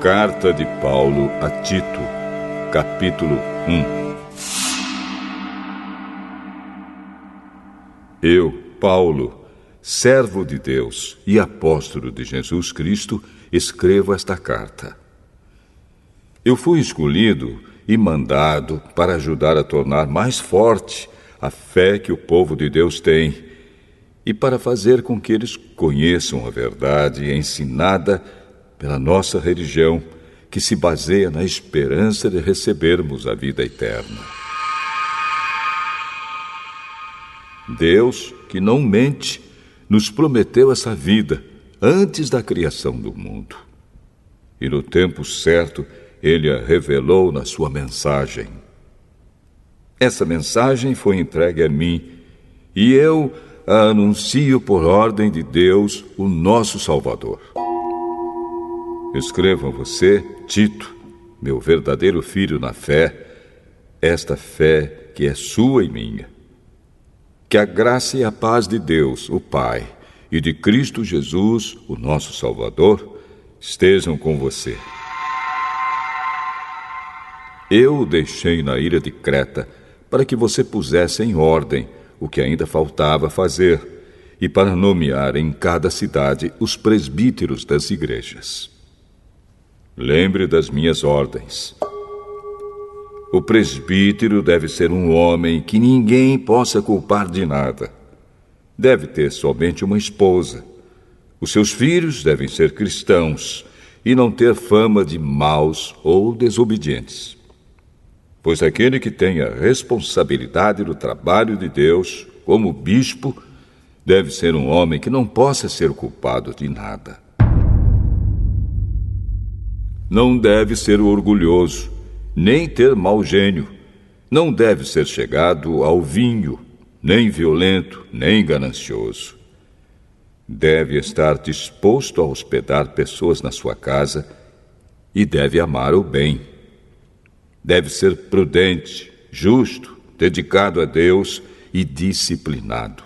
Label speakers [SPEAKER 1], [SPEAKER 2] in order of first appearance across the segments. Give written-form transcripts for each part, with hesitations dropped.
[SPEAKER 1] Carta de Paulo a Tito, capítulo 1. Eu, Paulo, servo de Deus e apóstolo de Jesus Cristo, escrevo esta carta. Eu fui escolhido e mandado para ajudar a tornar mais forte a fé que o povo de Deus tem e para fazer com que eles conheçam a verdade ensinada pela nossa religião, que se baseia na esperança de recebermos a vida eterna. Deus, que não mente, nos prometeu essa vida antes da criação do mundo. E no tempo certo, Ele a revelou na sua mensagem. Essa mensagem foi entregue a mim, e eu a anuncio por ordem de Deus, o nosso Salvador. Escrevo a você, Tito, meu verdadeiro filho na fé, esta fé que é sua e minha. Que a graça e a paz de Deus, o Pai, e de Cristo Jesus, o nosso Salvador, estejam com você. Eu o deixei na ilha de Creta para que você pusesse em ordem o que ainda faltava fazer e para nomear em cada cidade os presbíteros das igrejas. Lembre das minhas ordens. O presbítero deve ser um homem que ninguém possa culpar de nada. Deve ter somente uma esposa. Os seus filhos devem ser cristãos e não ter fama de maus ou desobedientes. Pois aquele que tem a responsabilidade do trabalho de Deus, como bispo, deve ser um homem que não possa ser culpado de nada. Não deve ser orgulhoso, nem ter mau gênio. Não deve ser chegado ao vinho, nem violento, nem ganancioso. Deve estar disposto a hospedar pessoas na sua casa e deve amar o bem. Deve ser prudente, justo, dedicado a Deus e disciplinado.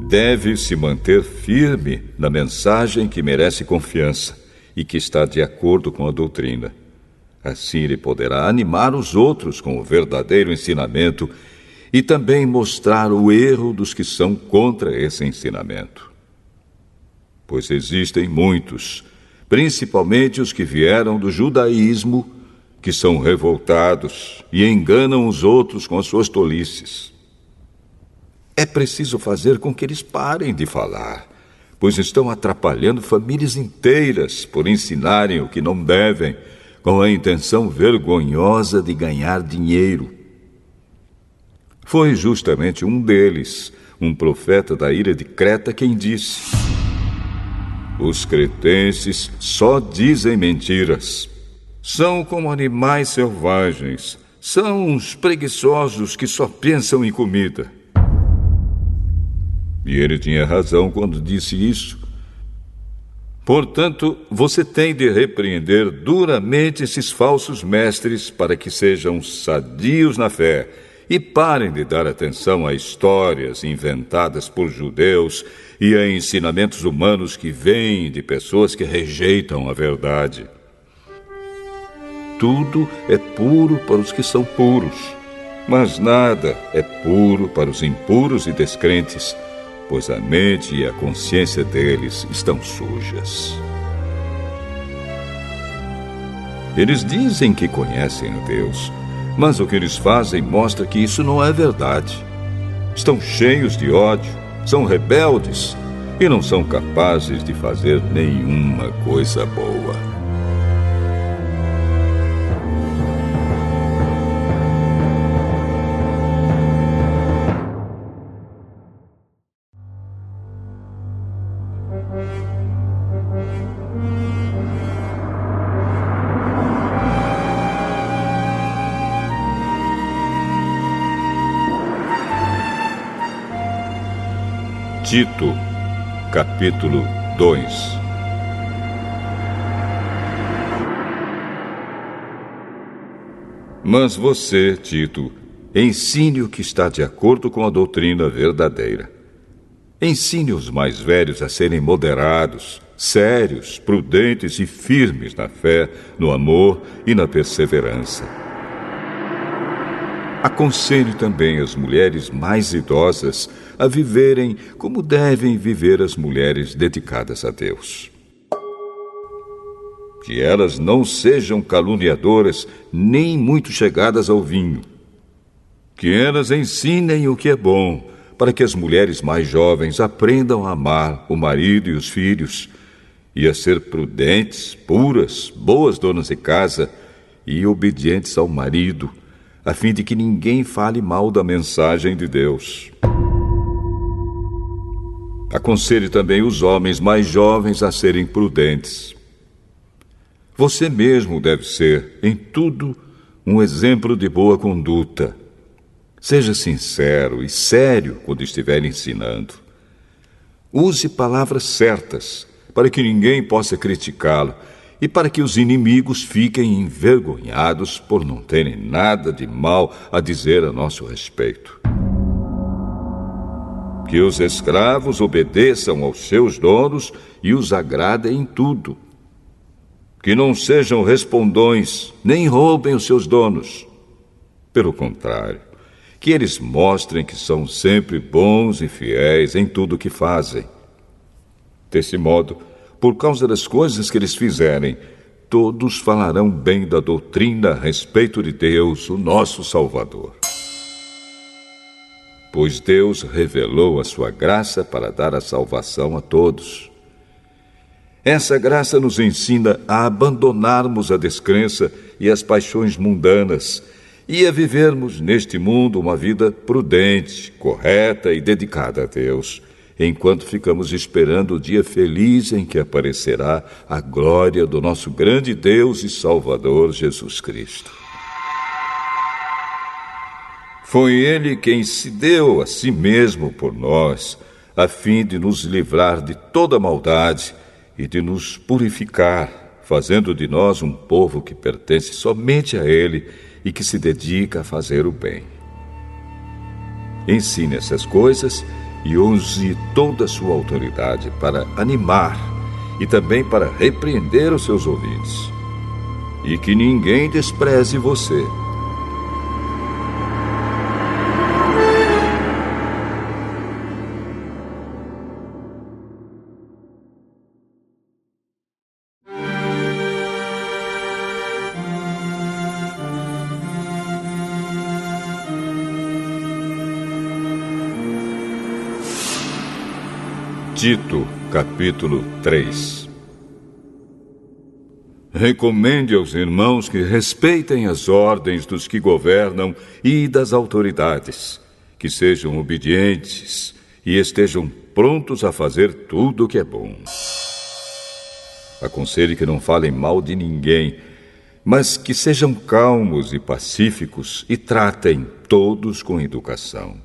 [SPEAKER 1] Deve se manter firme na mensagem que merece confiança e que está de acordo com a doutrina. Assim ele poderá animar os outros com o verdadeiro ensinamento e também mostrar o erro dos que são contra esse ensinamento. Pois existem muitos, principalmente os que vieram do judaísmo, que são revoltados e enganam os outros com as suas tolices. É preciso fazer com que eles parem de falar, pois estão atrapalhando famílias inteiras por ensinarem o que não devem, com a intenção vergonhosa de ganhar dinheiro. Foi justamente um deles, um profeta da ilha de Creta, quem disse: os cretenses só dizem mentiras. São como animais selvagens. São uns preguiçosos que só pensam em comida. E ele tinha razão quando disse isso. Portanto, você tem de repreender duramente esses falsos mestres para que sejam sadios na fé e parem de dar atenção a histórias inventadas por judeus e a ensinamentos humanos que vêm de pessoas que rejeitam a verdade. Tudo é puro para os que são puros, mas nada é puro para os impuros e descrentes, pois a mente e a consciência deles estão sujas. Eles dizem que conhecem a Deus, mas o que eles fazem mostra que isso não é verdade. Estão cheios de ódio, são rebeldes e não são capazes de fazer nenhuma coisa boa. Tito, capítulo 2. Mas você, Tito, ensine o que está de acordo com a doutrina verdadeira. Ensine os mais velhos a serem moderados, sérios, prudentes e firmes na fé, no amor e na perseverança. Aconselhe também as mulheres mais idosas a viverem como devem viver as mulheres dedicadas a Deus. Que elas não sejam caluniadoras nem muito chegadas ao vinho. Que elas ensinem o que é bom, para que as mulheres mais jovens aprendam a amar o marido e os filhos, e a ser prudentes, puras, boas donas de casa e obedientes ao marido, a fim de que ninguém fale mal da mensagem de Deus. Aconselhe também os homens mais jovens a serem prudentes. Você mesmo deve ser, em tudo, um exemplo de boa conduta. Seja sincero e sério quando estiver ensinando. Use palavras certas, para que ninguém possa criticá-lo e para que os inimigos fiquem envergonhados por não terem nada de mal a dizer a nosso respeito. Que os escravos obedeçam aos seus donos e os agradem em tudo. Que não sejam respondões, nem roubem os seus donos. Pelo contrário, que eles mostrem que são sempre bons e fiéis em tudo o que fazem. Desse modo, por causa das coisas que eles fizerem, todos falarão bem da doutrina a respeito de Deus, o nosso Salvador. Pois Deus revelou a sua graça para dar a salvação a todos. Essa graça nos ensina a abandonarmos a descrença e as paixões mundanas e a vivermos neste mundo uma vida prudente, correta e dedicada a Deus, enquanto ficamos esperando o dia feliz em que aparecerá a glória do nosso grande Deus e Salvador Jesus Cristo. Foi Ele quem se deu a si mesmo por nós, a fim de nos livrar de toda maldade e de nos purificar, fazendo de nós um povo que pertence somente a Ele e que se dedica a fazer o bem. Ensine essas coisas e use toda a sua autoridade para animar e também para repreender os seus ouvintes. E que ninguém despreze você. Tito, capítulo 3. Recomende aos irmãos que respeitem as ordens dos que governam e das autoridades, que sejam obedientes e estejam prontos a fazer tudo o que é bom. Aconselhe que não falem mal de ninguém, mas que sejam calmos e pacíficos e tratem todos com educação.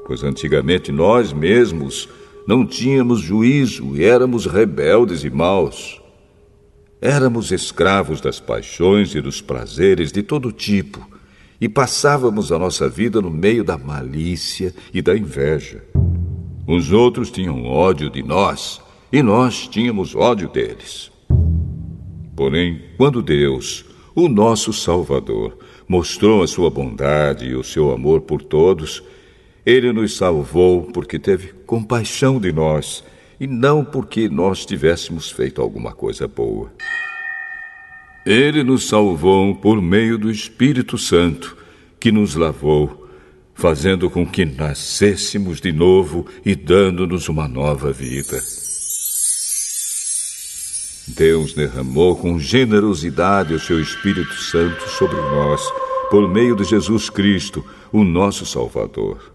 [SPEAKER 1] Pois antigamente nós mesmos não tínhamos juízo e éramos rebeldes e maus. Éramos escravos das paixões e dos prazeres de todo tipo e passávamos a nossa vida no meio da malícia e da inveja. Os outros tinham ódio de nós e nós tínhamos ódio deles. Porém, quando Deus, o nosso Salvador, mostrou a sua bondade e o seu amor por todos, Ele nos salvou porque teve compaixão de nós e não porque nós tivéssemos feito alguma coisa boa. Ele nos salvou por meio do Espírito Santo, que nos lavou, fazendo com que nascêssemos de novo e dando-nos uma nova vida. Deus derramou com generosidade o seu Espírito Santo sobre nós, por meio de Jesus Cristo, o nosso Salvador.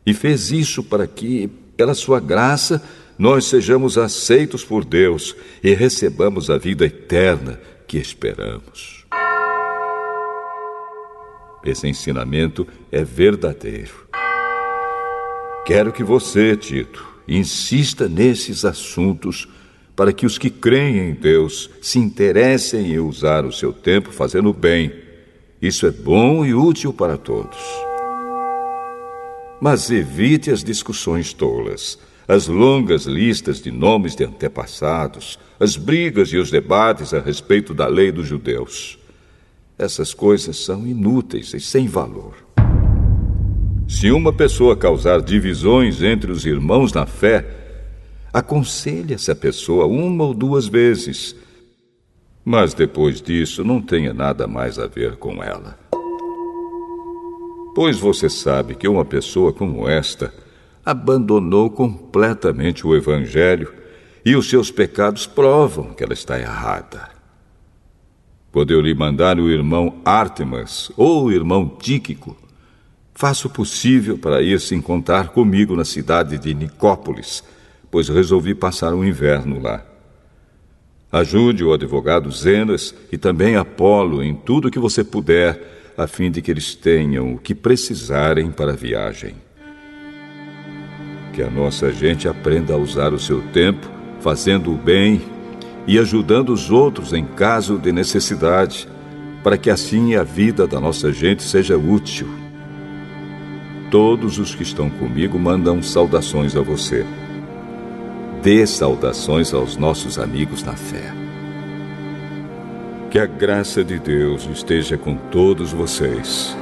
[SPEAKER 1] E fez isso para que, pela sua graça, nós sejamos aceitos por Deus e recebamos a vida eterna que esperamos. Esse ensinamento é verdadeiro. Quero que você, Tito, insista nesses assuntos para que os que creem em Deus se interessem em usar o seu tempo fazendo o bem. Isso é bom e útil para todos. Mas evite as discussões tolas, as longas listas de nomes de antepassados, as brigas e os debates a respeito da lei dos judeus. Essas coisas são inúteis e sem valor. Se uma pessoa causar divisões entre os irmãos na fé, aconselhe essa pessoa 1 ou 2 vezes, mas depois disso não tenha nada mais a ver com ela. Pois você sabe que uma pessoa como esta abandonou completamente o Evangelho e os seus pecados provam que ela está errada. Quando eu lhe mandar o irmão Ártemas ou o irmão Tíquico, faça o possível para ir se encontrar comigo na cidade de Nicópolis, pois resolvi passar o inverno lá. Ajude o advogado Zenas e também Apolo em tudo que você puder, a fim de que eles tenham o que precisarem para a viagem. Que a nossa gente aprenda a usar o seu tempo fazendo o bem e ajudando os outros em caso de necessidade, para que assim a vida da nossa gente seja útil. Todos os que estão comigo mandam saudações a você. Dê saudações aos nossos amigos na fé. Que a graça de Deus esteja com todos vocês.